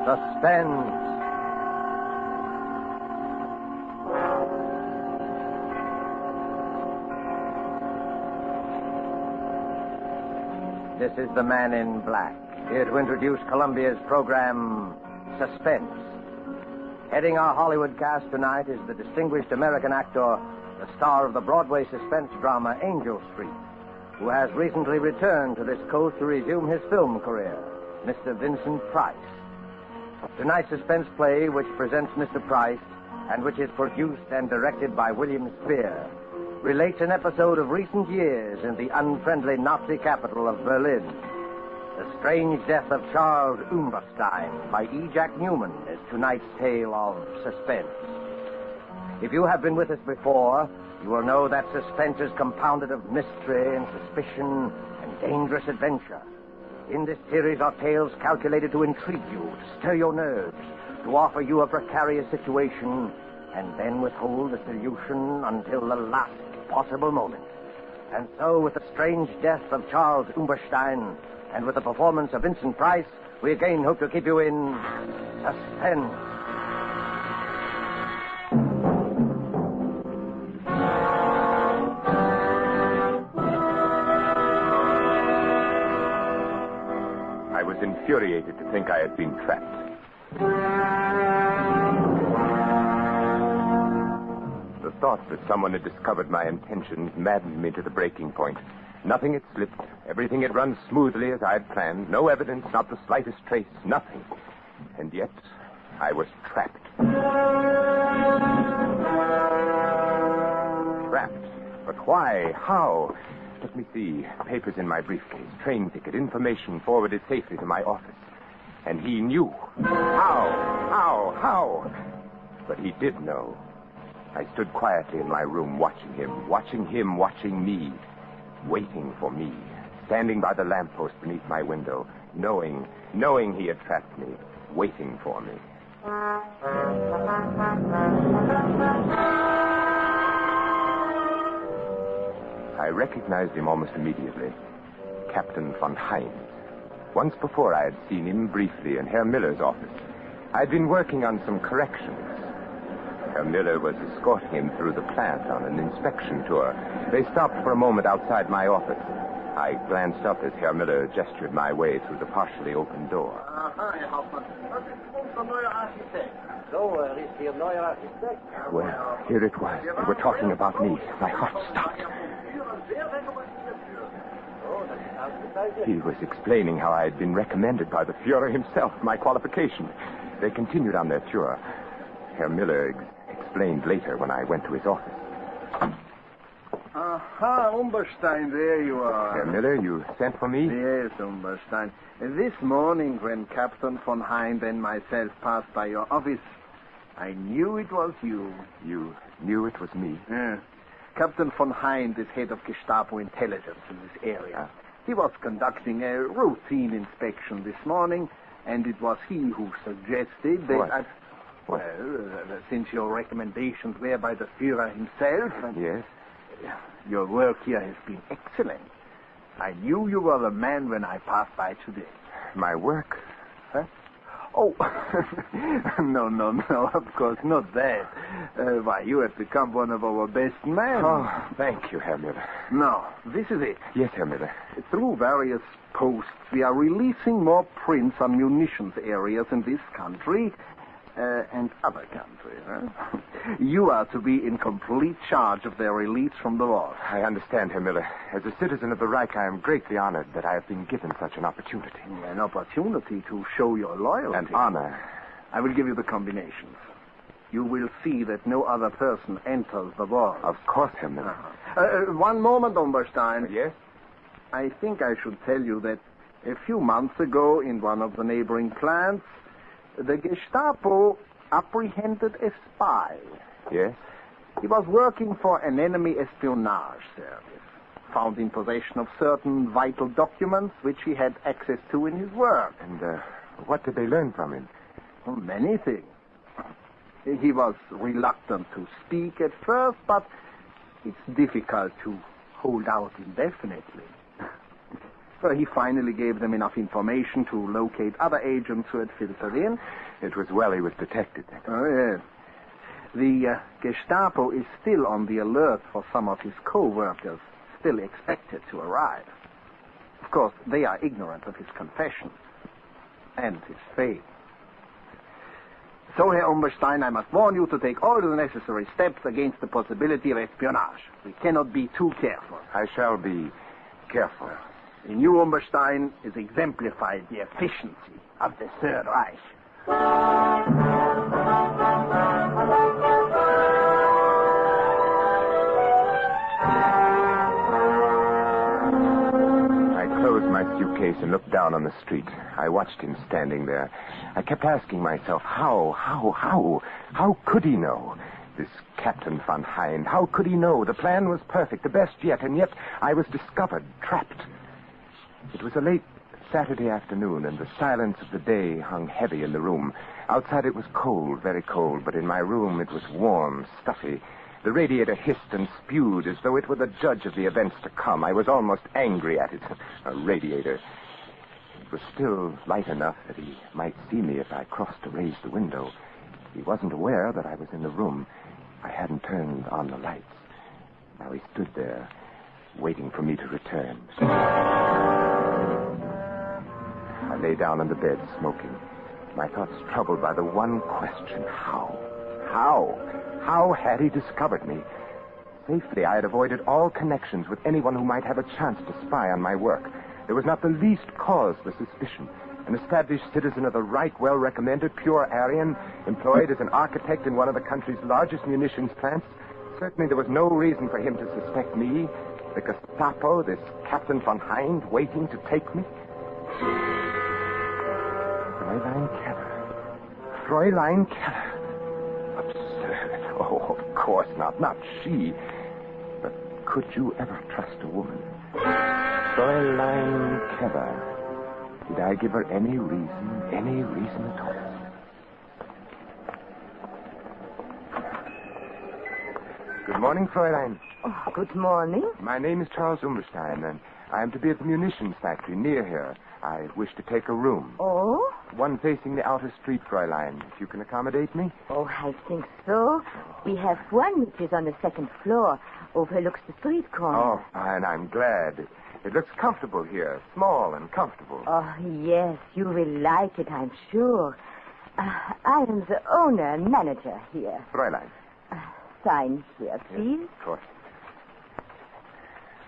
Suspense. This is the Man in Black, here to introduce Columbia's program, Suspense. Heading our Hollywood cast tonight is the distinguished American actor, the star of the Broadway suspense drama Angel Street, who has recently returned to this coast to resume his film career, Mr. Vincent Price. Tonight's suspense play, which presents Mr. Price and which is produced and directed by William Spear, relates an episode of recent years in the unfriendly Nazi capital of Berlin. The strange death of Charles Umberstein by E. Jack Newman is tonight's tale of suspense. If you have been with us before, you will know that suspense is compounded of mystery and suspicion and dangerous adventure. In this series are tales calculated to intrigue you, to stir your nerves, to offer you a precarious situation, and then withhold the solution until the last possible moment. And so, with the strange death of Charles Umberstein, and with the performance of Vincent Price, we again hope to keep you in suspense. I was infuriated to think I had been trapped. The thought that someone had discovered my intentions maddened me to the breaking point. Nothing had slipped. Everything had run smoothly as I had planned. No evidence, not the slightest trace, nothing. And yet, I was trapped. Trapped? But why? How? Let me see. Papers in my briefcase, train ticket, information forwarded safely to my office. And he knew. How? But he did know. I stood quietly in my room, watching him, watching me, waiting for me, standing by the lamppost beneath my window, knowing he had trapped me, waiting for me. I recognized him almost immediately. Captain von Heinz. Once before I had seen him briefly in Herr Miller's office. I'd been working on some corrections. Herr Miller was escorting him through the plant on an inspection tour. They stopped for a moment outside my office. I glanced up as Herr Miller gestured my way through the partially open door. Herr Hauptmann. Was ist unser neuer Architekt? So, ist Ihr neuer Architekt? Well, here it was. They were talking about me. My heart stopped. He was explaining how I had been recommended by the Führer himself, my qualification. They continued on their tour. Herr Miller explained later when I went to his office. Aha, Umberstein, there you are. Herr Miller, you sent for me? Yes, Umberstein. This morning, when Captain von Heinz and myself passed by your office, I knew it was you. You knew it was me? Yeah. Captain von Heinz is head of Gestapo intelligence in this area. He was conducting a routine inspection this morning, and it was he who suggested that... What? Well, since your recommendations were by the Führer himself... Yes? Your work here has been excellent. I knew you were the man when I passed by today. My work? Huh? Oh, no, of course not that. Why, you have become one of our best men. Oh, thank you, Herr Miller. No, this is it. Yes, Herr Miller. Through various posts, we are releasing more prints on munitions areas in this country and other countries. Huh? You are to be in complete charge of their release from the vault. I understand, Herr Miller. As a citizen of the Reich, I am greatly honored that I have been given such an opportunity. An opportunity to show your loyalty. An honor. I will give you the combinations. You will see that no other person enters the vault. Of course, Herr Miller. One moment, Umberstein. Yes? I think I should tell you that a few months ago, in one of the neighboring plants, the Gestapo apprehended a spy. Yes? He was working for an enemy espionage service, found in possession of certain vital documents which he had access to in his work. And what did they learn from him? Well, many things. He was reluctant to speak at first, but it's difficult to hold out indefinitely. So he finally gave them enough information to locate other agents who had filtered in. It was well he was detected then. Oh, yes. The Gestapo is still on the alert for some of his co-workers, still expected to arrive. Of course, they are ignorant of his confession and his fate. So, Herr Umberstein, I must warn you to take all the necessary steps against the possibility of espionage. We cannot be too careful. I shall be careful. In you, Umberstein, is exemplified the efficiency of the Third Reich. I closed my suitcase and looked down on the street. I watched him standing there. I kept asking myself, how could he know? This Captain von Hind, how could he know? The plan was perfect, the best yet, and yet I was discovered, trapped. It was a late Saturday afternoon, and the silence of the day hung heavy in the room. Outside it was cold, very cold, but in my room it was warm, stuffy. The radiator hissed and spewed as though it were the judge of the events to come. I was almost angry at it. A radiator. It was still light enough that he might see me if I crossed to raise the window. He wasn't aware that I was in the room. I hadn't turned on the lights. Now he stood there, waiting for me to return. I lay down on the bed, smoking. My thoughts troubled by the one question, how? How had he discovered me? Safely, I had avoided all connections with anyone who might have a chance to spy on my work. There was not the least cause for suspicion. An established citizen of the Reich, well-recommended, pure Aryan, employed as an architect in one of the country's largest munitions plants. Certainly there was no reason for him to suspect me. The Gestapo, this Captain von Hind, waiting to take me. Fräulein Keller. Absurd. Oh, of course not. Not she. But could you ever trust a woman? Fräulein Keller. Did I give her any reason at all? Good morning, Fräulein. Oh, good morning. My name is Charles Umberstein, and I am to be at the munitions factory near here. I wish to take a room. Oh? One facing the outer street, Fräulein. If you can accommodate me? Oh, I think so. We have one which is on the second floor, overlooks the street corner. Oh, fine. I'm glad. It looks comfortable here. Small and comfortable. Oh, yes. You will like it, I'm sure. I am the owner and manager here. Fräulein. Sign here, please. Yes, of course.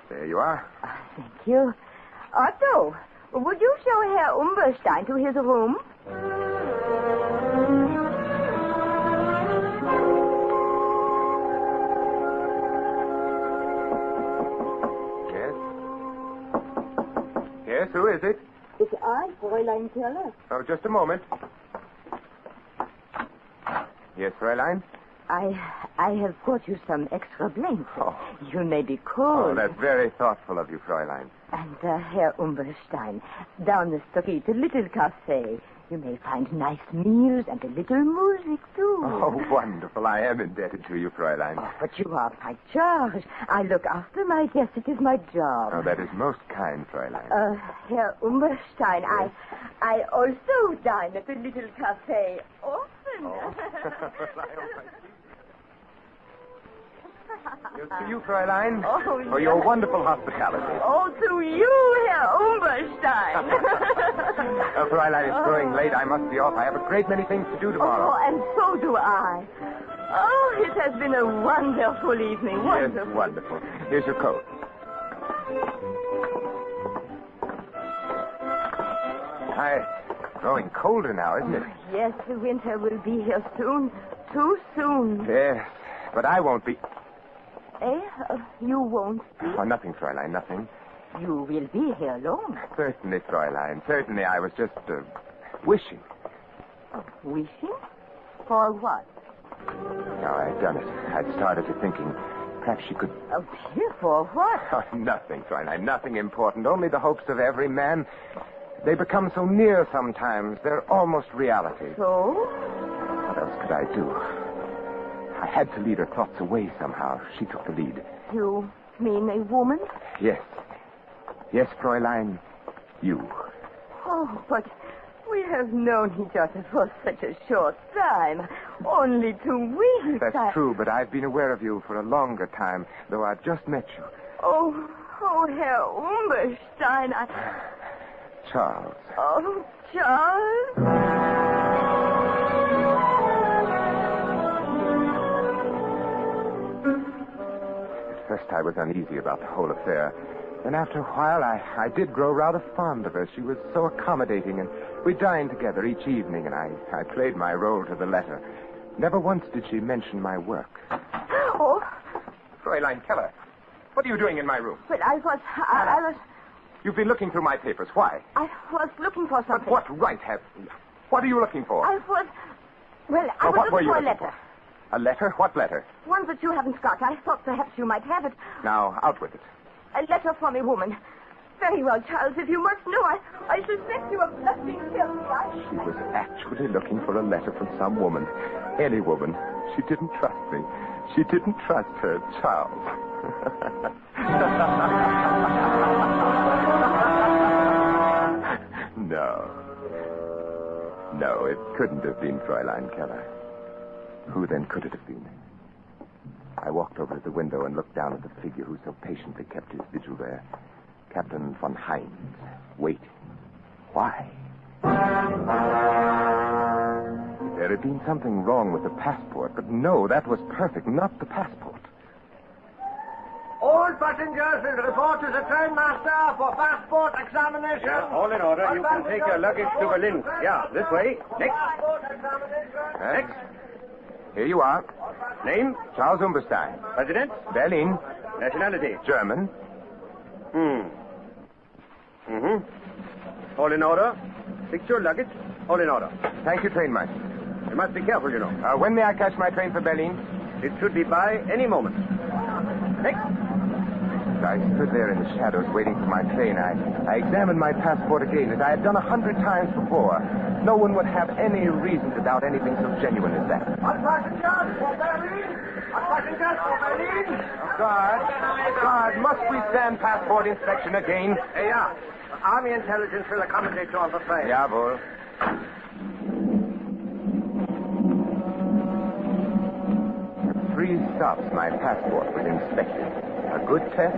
There you are. Thank you. Otto, would you show Herr Umberstein to his room? Yes? Yes, who is it? It's I, Fräulein Keller. Oh, just a moment. Yes, Fräulein? I have brought you some extra blankets. Oh. You may be cold. Oh, that's very thoughtful of you, Fräulein. And Herr Umberstein, down the street, a little cafe. You may find nice meals and a little music, too. Oh, wonderful. I am indebted to you, Fräulein. Oh, but you are my charge. I look after my guests. It is my job. Oh, that is most kind, Fräulein. Herr Umberstein, yes. I also dine at the little cafe often. Oh. To you, Fräulein, for your wonderful hospitality. Oh, to you, Herr Umberstein. Fräulein, it's growing late. I must be off. I have a great many things to do tomorrow. Oh, and so do I. Oh, it has been a wonderful evening. Wonderful. Yes, wonderful. Here's your coat. It's growing colder now, isn't it? Yes, the winter will be here soon. Too soon. Yes, but I won't be... You won't be? Oh, nothing, Fräulein, nothing. You will be here long. Certainly, Fräulein. Certainly, I was just wishing. Wishing? For what? Now, I'd done it. I'd started to thinking perhaps she could... Oh, dear, for what? Oh, nothing, Fräulein, nothing important. Only the hopes of every man. They become so near sometimes. They're almost reality. So? What else could I do? I had to lead her thoughts away somehow. She took the lead. You mean a woman? Yes. Yes, Fräulein. You. Oh, but we have known each other for such a short time. Only 2 weeks. That's true, but I've been aware of you for a longer time, though I've just met you. Oh, Herr Umberstein, Charles. Oh, Charles. At first I was uneasy about the whole affair. Then after a while, I did grow rather fond of her. She was so accommodating, and we dined together each evening, and I played my role to the letter. Never once did she mention my work. Oh. Fräulein Keller, what are you doing in my room? Well, I was... You've been looking through my papers. Why? I was looking for something. But what right have you? What are you looking for? I was looking for a letter. A letter? What letter? One that you haven't got. I thought perhaps you might have it. Now, out with it. A letter from a woman. Very well, Charles, if you must know, I suspect you of nothing filthy. She was actually looking for a letter from some woman. Any woman. She didn't trust me. She didn't trust her, Charles. No, it couldn't have been Fräulein Keller. Who then could it have been? I walked over to the window and looked down at the figure who so patiently kept his vigil there. Captain von Heinz, waiting. Why? There had been something wrong with the passport, but no, that was perfect, not the passport. All passengers will report to the trainmaster for passport examination. Yeah, all in order. You can take your luggage to Berlin. Yeah, this way. Next. Next. Here you are. Name? Charles Umberstein. Residence? Berlin. Nationality? German. All in order. Fix your luggage. All in order. Thank you, trainmaster. You must be careful, you know. When may I catch my train for Berlin? It should be by any moment. Next. I stood there in the shadows waiting for my train. I examined my passport again, as I had done 100 times before. No one would have any reason to doubt anything so genuine as that. All passengers for Berlin. All passengers for Berlin. Guard, must we stand passport inspection again? Yeah. Army intelligence will accommodate you on the train. Jawohl. 3 stops, my passport was inspected. A good test?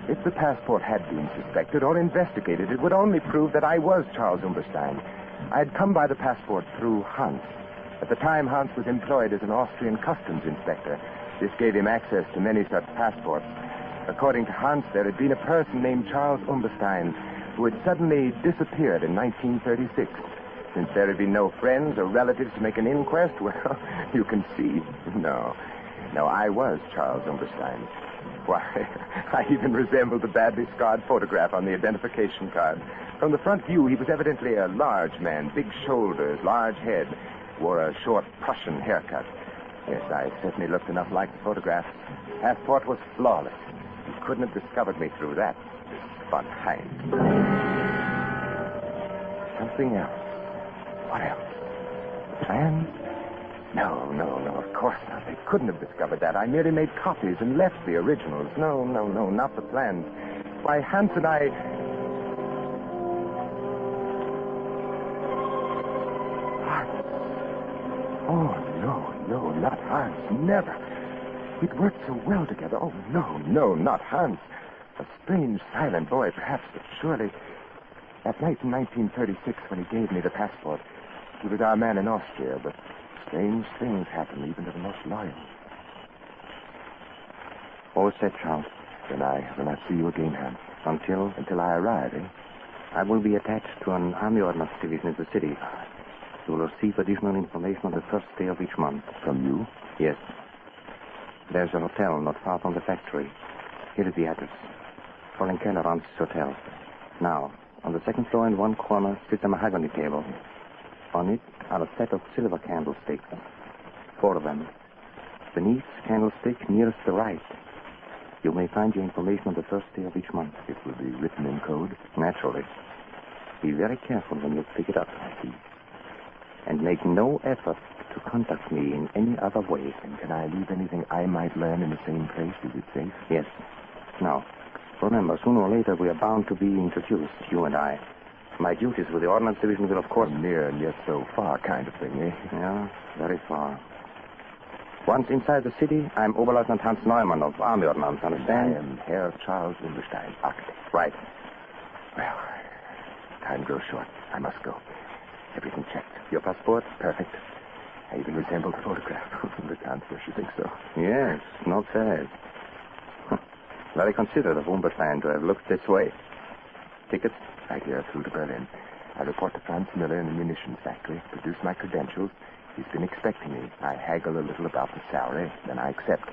If the passport had been suspected or investigated, it would only prove that I was Charles Umberstein. I had come by the passport through Hans. At the time, Hans was employed as an Austrian customs inspector. This gave him access to many such passports. According to Hans, there had been a person named Charles Umberstein who had suddenly disappeared in 1936. Since there had been no friends or relatives to make an inquest, well, you can see. No, I was Charles Umberstein. Why, I even resembled the badly scarred photograph on the identification card. From the front view, he was evidently a large man, big shoulders, large head, wore a short Prussian haircut. Yes, I certainly looked enough like the photograph. Passport was flawless. You couldn't have discovered me through that. Von Heinz. Something else. What else? The plan? No, of course not. They couldn't have discovered that. I merely made copies and left the originals. No, not the plans. Why, Hans and I... Hans. Oh, no, not Hans. Never. We'd worked so well together. Oh, no, not Hans. A strange, silent boy, perhaps, but surely... That night in 1936, when he gave me the passport, he was our man in Austria, but strange things happen even to the most loyal. All set, Charles. Then I will not see you again, Hans. Until I arrive, eh? I will be attached to an army ordnance division in the city. You will receive additional information on the first day of each month. From you? Yes. There's a hotel not far from the factory. Here is the address. Fräulein Keller runs this hotel. Now, on the second floor in one corner sits a mahogany table. On it are a set of silver candlesticks. 4 of them. Beneath the candlestick nearest the right, you may find your information on the first day of each month. It will be written in code? Naturally. Be very careful when you pick it up. And make no effort to contact me in any other way. And can I leave anything I might learn in the same place? Is it safe? Yes. Now, remember, sooner or later we are bound to be introduced, you and I. My duties with the Ordnance Division will, of course... Near and yet so far kind of thing, eh? Yeah, very far. Once inside the city, I'm Oberleutnant Hans Neumann of Army Ordnance, understand? I am Herr Charles Umberstein, architect. Right. Well, time grows short. I must go. Everything checked. Your passport? Perfect. I even resemble the photograph. The chancellor should think so. Yes, not bad. Very considerate of Umberstein to have looked this way. Tickets? Right here through to Berlin. I report to Franz Miller in the munitions factory, produce my credentials. He's been expecting me. I haggle a little about the salary, then I accept.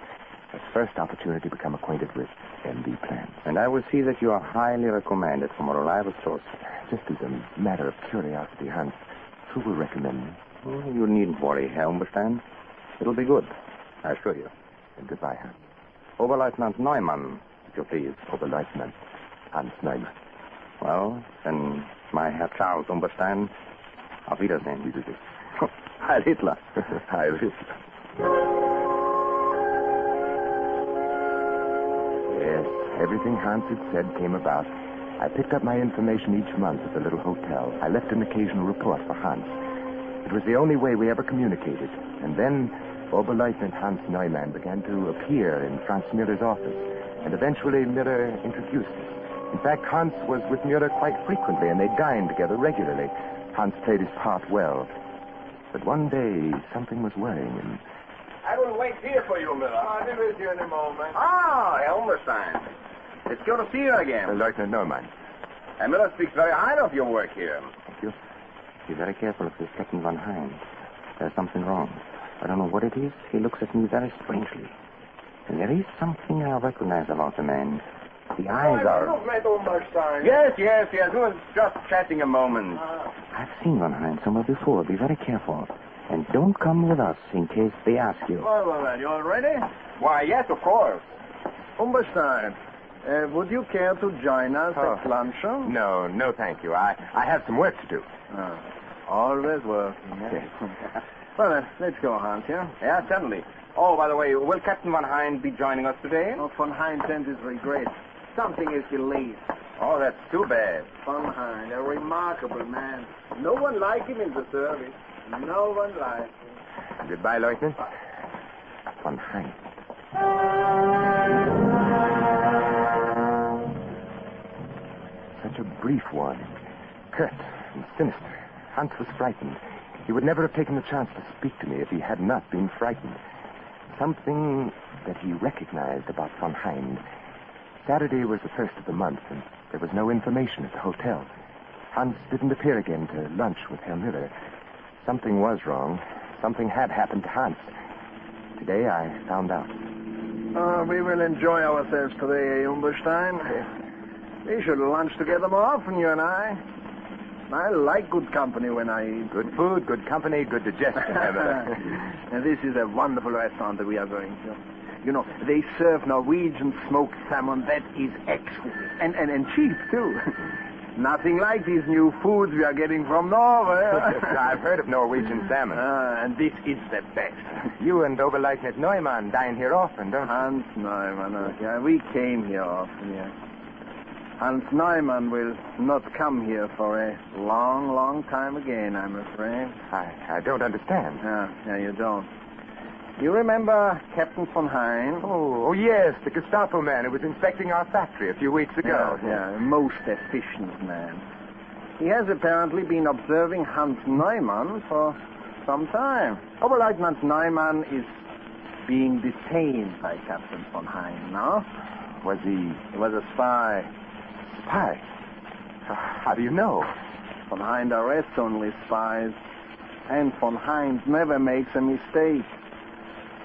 As first opportunity, become acquainted with MB plans. And I will see that you are highly recommended from a reliable source. Just as a matter of curiosity, Hans, who will recommend me? Oh, you needn't worry, Herr Umberstein. It'll be good, I assure you. And goodbye, Hans. Oberleutnant Neumann, if you please. Oberleutnant Hans Neumann. Well, then, my Herr Charles Umberstein, auf Wiedersehen. Wiedersehen. Heil Hitler. Heil Hitler. Yes, everything Hans had said came about. I picked up my information each month at the little hotel. I left an occasional report for Hans. It was the only way we ever communicated. And then Oberleutnant Hans Neumann began to appear in Franz Miller's office. And eventually Miller introduced us. In fact, Hans was with Miller quite frequently, and they dined together regularly. Hans played his part well. But one day, something was worrying him. I will wait here for you, Miller. I'll be with you in a moment. Ah, Herr Umberstein. It's good to see you again. Lieutenant Neumann. Miller speaks very highly of your work here. Thank you. Be very careful of this Captain Von Hein. There's something wrong. I don't know what it is. He looks at me very strangely. And there is something I recognize about the man. The eyes are... Yes. We were just chatting a moment. I've seen Von Hein somewhere before. Be very careful. And don't come with us in case they ask you. Well, you all ready? Why, yes, of course. Umberstein, would you care to join us at luncheon? No, thank you. I have some work to do. Always working, Yes. Well, then, let's go, Hans, yeah? Yeah, certainly. Oh, by the way, will Captain Von Hein be joining us today? Oh, Von Hein sent his regrets. Something is delayed. Oh, that's too bad. Von Hein, a remarkable man. No one like him in the service. No one like him. Goodbye, Lieutenant. Von Hein. Such a brief warning. Curt and sinister. Hans was frightened. He would never have taken the chance to speak to me if he had not been frightened. Something that he recognized about Von Hein. Saturday was the first of the month, and there was no information at the hotel. Hans didn't appear again to lunch with Herr Miller. Something was wrong. Something had happened to Hans. Today I found out. We will enjoy ourselves today, Umberstein. We should lunch together more often, you and I. I like good company when I eat. Good food, good company, good digestion, Herr Miller. And this is a wonderful restaurant that we are going to. You know, they serve Norwegian smoked salmon. That is exquisite. And cheap, too. Nothing like these new foods we are getting from Norway. I've heard of Norwegian salmon. And this is the best. You and Oberleutnant Neumann dine here often, don't you? Hans Neumann. Yeah, we came here often, yeah. Hans Neumann will not come here for a long, long time again, I'm afraid. I don't understand. Yeah, you don't. You remember Captain Von Hein? Oh, yes, the Gestapo man who was inspecting our factory a few weeks ago. Yeah, a most efficient man. He has apparently been observing Hans Neumann for some time. Oberleutnant Neumann is being detained by Captain Von Hein now. Was he... He was a spy. Spy? How do you know? Von Hein arrests only spies. And Von Hein never makes a mistake.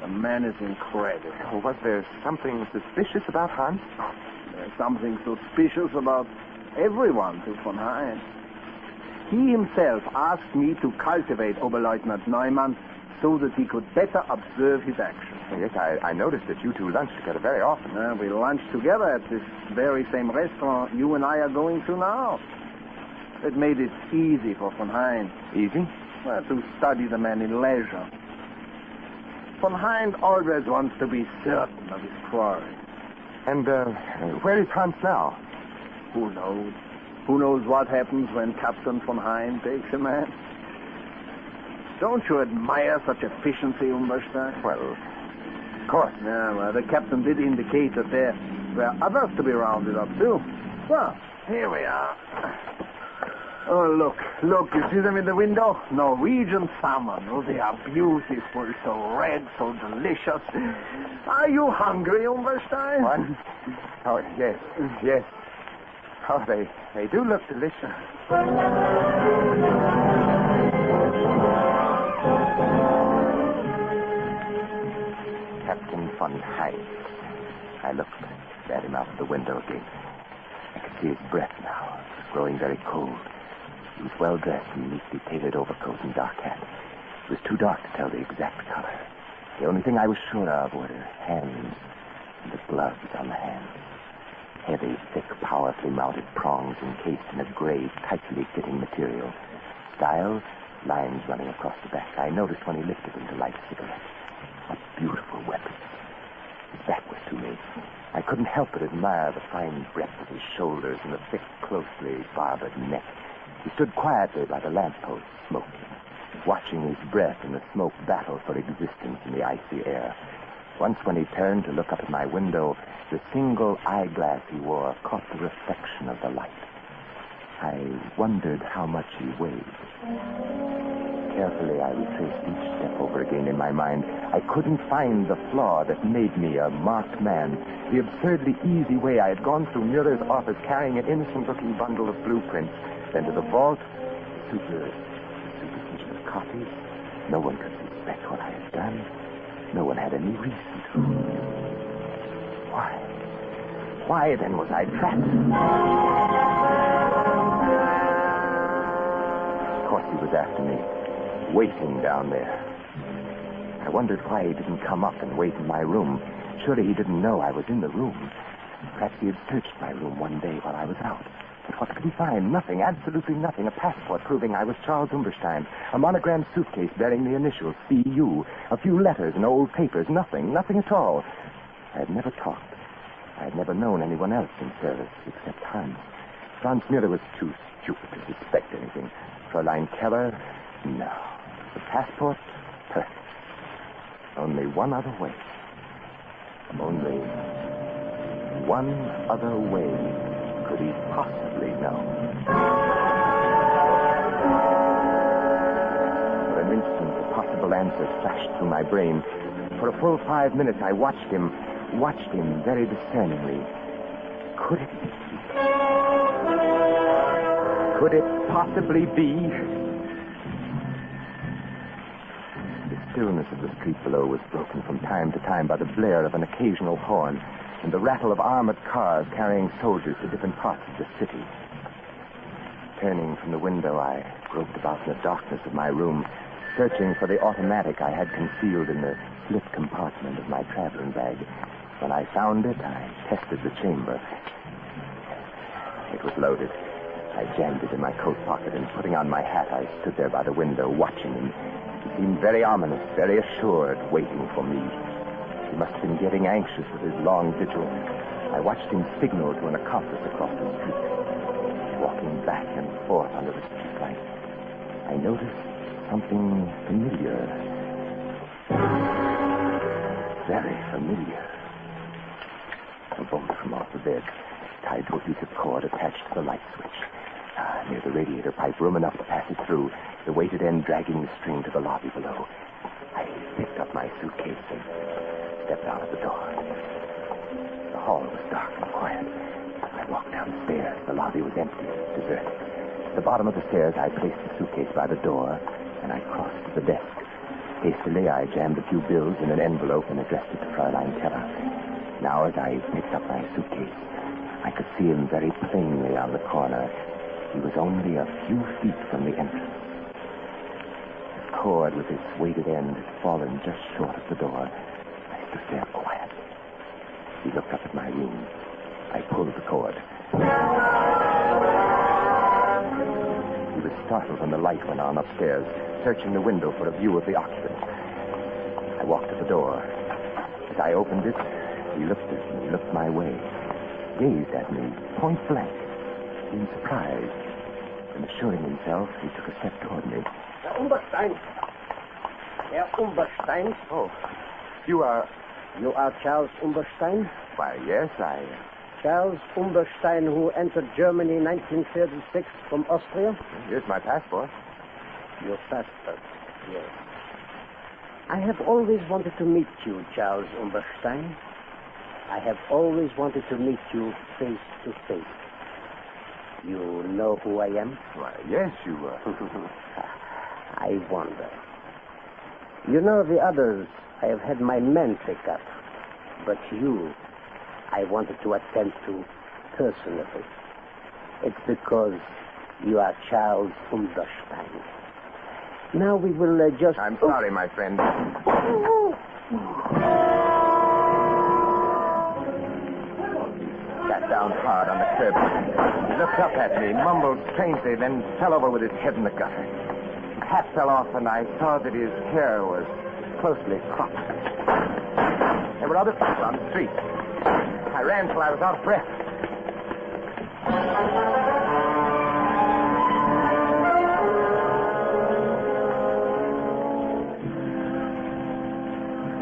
The man is incredible. Oh, was there something suspicious about Hans? There's something suspicious about everyone to Von Hein. He himself asked me to cultivate Oberleutnant Neumann so that he could better observe his actions. Yes, I noticed that you two lunch together very often. We lunch together at this very same restaurant you and I are going to now. It made it easy for Von Hein. Easy? Well, to study the man in leisure. von Hind always wants to be certain of his quarry. And, where is Hans now? Who knows? Who knows what happens when Captain von Hind takes a man? Don't you admire such efficiency, Umberstein? Well, of course. Yeah, well, the captain did indicate that there were others to be rounded up, too. Well, here we are. Oh, look, you see them in the window? Norwegian salmon. Oh, they are beautiful, so red, so delicious. Are you hungry, Umberstein? What? Oh, yes. Oh, they do look delicious. Captain von Hind. I looked at him out of the window again. I could see his breath now. It was growing very cold. He was well dressed in neatly tailored overcoat and dark hat. It was too dark to tell the exact color. The only thing I was sure of were the hands and the gloves on the hands. Heavy, thick, powerfully mounted prongs encased in a gray, tightly fitting material. Style, lines running across the back. I noticed when he lifted them to light a cigarette. What beautiful weapons. His back was to me. I couldn't help but admire the fine breadth of his shoulders and the thick, closely barbered neck. He stood quietly by the lamppost, smoking, watching his breath and the smoke battle for existence in the icy air. Once when he turned to look up at my window, the single eyeglass he wore caught the reflection of the light. I wondered how much he weighed. Carefully, I retraced each step over again in my mind. I couldn't find the flaw that made me a marked man. The absurdly easy way I had gone through Mueller's office carrying an innocent-looking bundle of blueprints, then to the vault, the superstition of copies. No one could suspect what I had done. No one had any reason to. Why then was I trapped? Of course he was after me, waiting down there. I wondered why he didn't come up and wait in my room. Surely he didn't know I was in the room. Perhaps he had searched my room one day while I was out. But what could he find? Nothing, absolutely nothing. A passport proving I was Charles Umberstein. A monogrammed suitcase bearing the initials C.U. A few letters and old papers. Nothing at all. I had never talked. I had never known anyone else in service except Hans. Franz Mueller was too stupid to suspect anything. Fräulein Keller, no. The passport, perfect. Only one other way. Only one other way could he possibly know. For an instant, the possible answer flashed through my brain. For a full 5 minutes, I watched him very discerningly. Could it be? Could it possibly be? The stillness of the street below was broken from time to time by the blare of an occasional horn and the rattle of armored cars carrying soldiers to different parts of the city. Turning from the window, I groped about in the darkness of my room, searching for the automatic I had concealed in the split compartment of my traveling bag. When I found it, I tested the chamber. It was loaded. I jammed it in my coat pocket, and putting on my hat, I stood there by the window, watching him. He seemed very ominous, very assured, waiting for me. He must have been getting anxious with his long vigil. I watched him signal to an accomplice across the street, walking back and forth under the streetlight. I noticed something familiar. Very familiar. A bolt from off the bed, tied to a piece of cord attached to the light switch. Near the radiator pipe, room enough to pass it through, the weighted end dragging the string to the lobby below. I picked up my suitcase and stepped out of the door. The hall was dark and quiet. I walked down the stairs. The lobby was empty, deserted. At the bottom of the stairs, I placed the suitcase by the door, and I crossed to the desk. Hastily, I jammed a few bills in an envelope and addressed it to Fräulein Keller. Now, as I picked up my suitcase, I could see him very plainly on the corner. He was only a few feet from the entrance. The cord with its weighted end had fallen just short of the door. I stood there quietly. He looked up at my room. I pulled the cord. He was startled when the light went on upstairs, searching the window for a view of the occupants. I walked to the door. As I opened it, he looked at me, looked my way, gazed at me, point blank, in surprise. And assuring himself, he took a step toward me. Herr Umberstein. Herr Umberstein. Oh, you are... You are Charles Umberstein? Why, yes, Charles Umberstein, who entered Germany in 1936 from Austria? Here's my passport. Your passport, yes. I have always wanted to meet you, Charles Umberstein. I have always wanted to meet you face to face. You know who I am? Why, yes, you I wonder. You know the others I have had my men pick up. But you, I wanted to attend to personally. It's because you are Charles Umberstein. Now we will just... I'm sorry, my friend. Sat down hard on the curb. He looked up at me, mumbled strangely, then fell over with his head in the gutter. His hat fell off, and I saw that his hair was closely cropped. There were other people on the street. I ran till I was out of breath.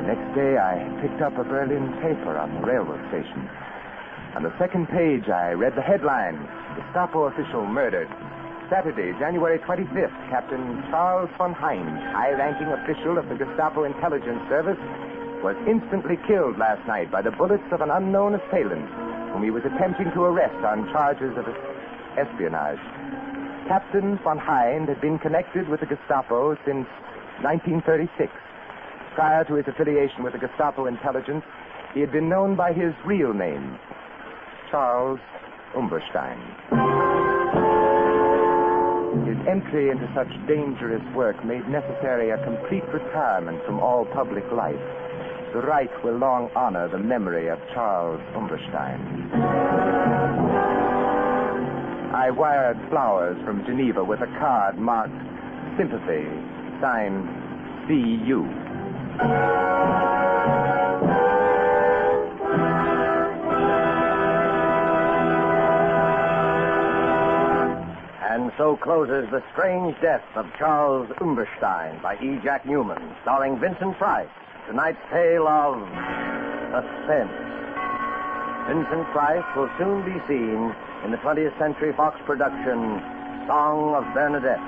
The next day, I picked up a Berlin paper on the railroad station. On the second page, I read the headline, Gestapo official murdered. Saturday, January 25th, Captain Charles von Heinz, high-ranking official of the Gestapo intelligence service, was instantly killed last night by the bullets of an unknown assailant whom he was attempting to arrest on charges of espionage. Captain von Heinz had been connected with the Gestapo since 1936. Prior to his affiliation with the Gestapo intelligence, he had been known by his real name, Charles Umberstein. His entry into such dangerous work made necessary a complete retirement from all public life. The Reich will long honor the memory of Charles Umberstein. I wired flowers from Geneva with a card marked Sympathy, signed C.U. And so closes The Strange Death of Charles Umberstein by E. Jack Newman, starring Vincent Price. Tonight's tale of Suspense. Vincent Price will soon be seen in the 20th Century Fox production, Song of Bernadette.